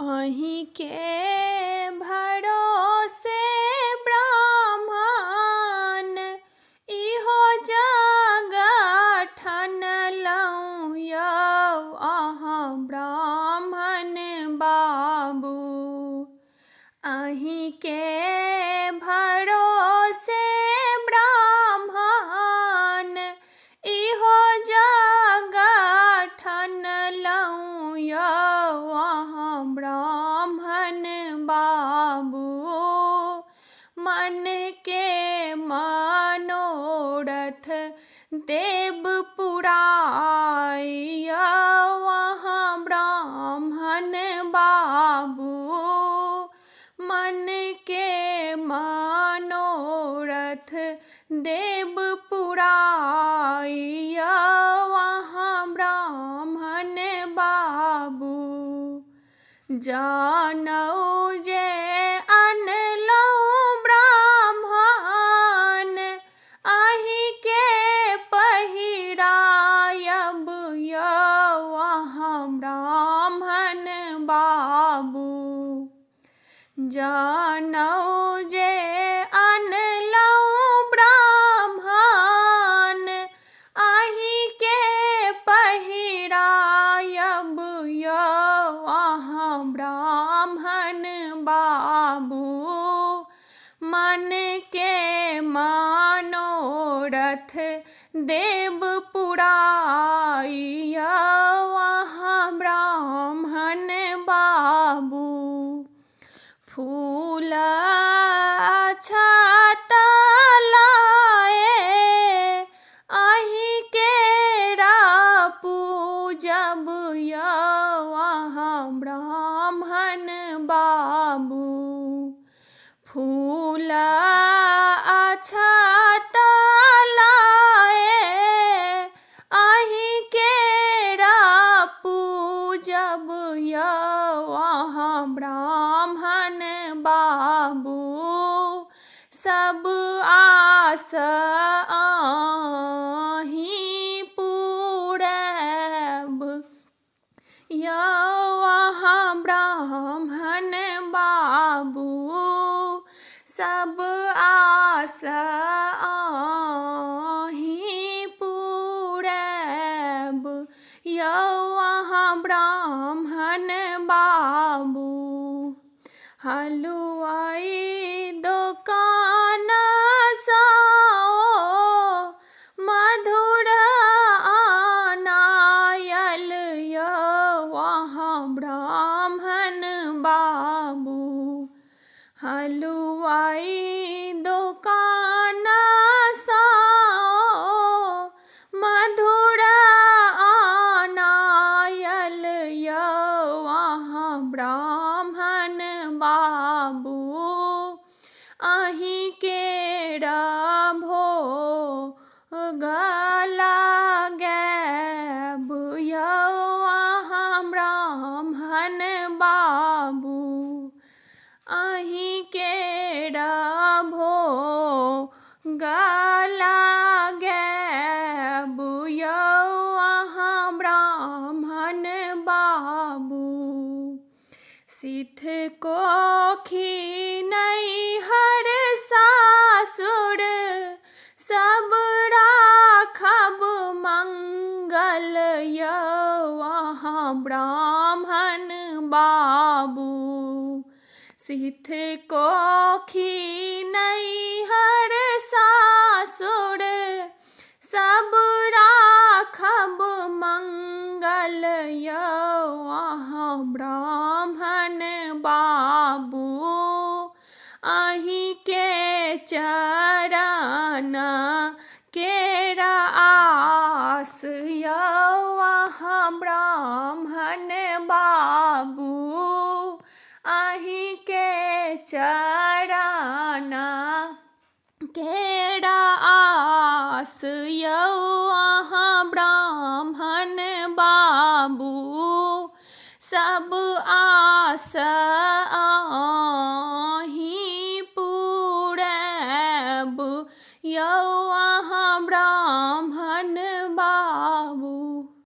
अहीं के भरोसे ब्राह्मण इहो जग ठनलहुँ यौ अहाँ ब्राह्मण बाबू। अहीं के भरोसे ब्राह्मण इहो जग ठनलहुँ यौ अहाँ ब्राह्मण बाबू। मन के मनोरथ देव पुराई यौ अहाँ ब्राह्मण बाबू। मन के मनोरथ देव पुराई यौ अहाँ ब्राह्मण बाबू। जानौ जे अनलहुँ ब्राह्मण अहीं के पहिरायब यौ अहाँ ब्राह्मण बाबू। जानौ जे अनलहुँ ब्राह्मण अहीं के पहिरायब यौ अहाँ ब्राह्मण बाबू। मन के मनोरथ देव पुराई यौ अहाँ ब्राह्मण बाबू। फूल अक्षत लाए अहीं केरा पूजब यौ अहाँ ब्राह्मण बाबू। फूल अक्षत लाए अहीं केरा पूजब यौ अहाँ ब्राह्मण बाबू। सब आस अहीं पूरैब यौ अहाँ ब्राह्मण बाबू। सब आस अहीं पूरैब यौ अहाँ ब्राह्मण बाबू। हलुआई दोकान सँ मधुर आनायल यौ अहाँ ब्राह्मण बाबू। हलुआई दोकान सँ मधुर आनायल यौ अहाँ ब्राह्मण बाबू। अहीं केरा भोग लगैब यौ अहाँ ब्राह्मण बाबू। अहीं केरा भोग लगैब यौ अहाँ ब्राह्मण बाबू। सिथ कोखी नैहर सासुर सब राखब मंगल यौ अहाँ ब्राह्मण बाबू। सिथ कोखी नैहर सासुर सब राखब मंगल यौ अहाँ ब्राह्मण बाबू। अहीं के चरण केरा आस यौ अहाँ ब्राह्मण बाबू। अहीं के चरण केरा आस यौ अहाँ ब्राह्मण बाबू। सब आस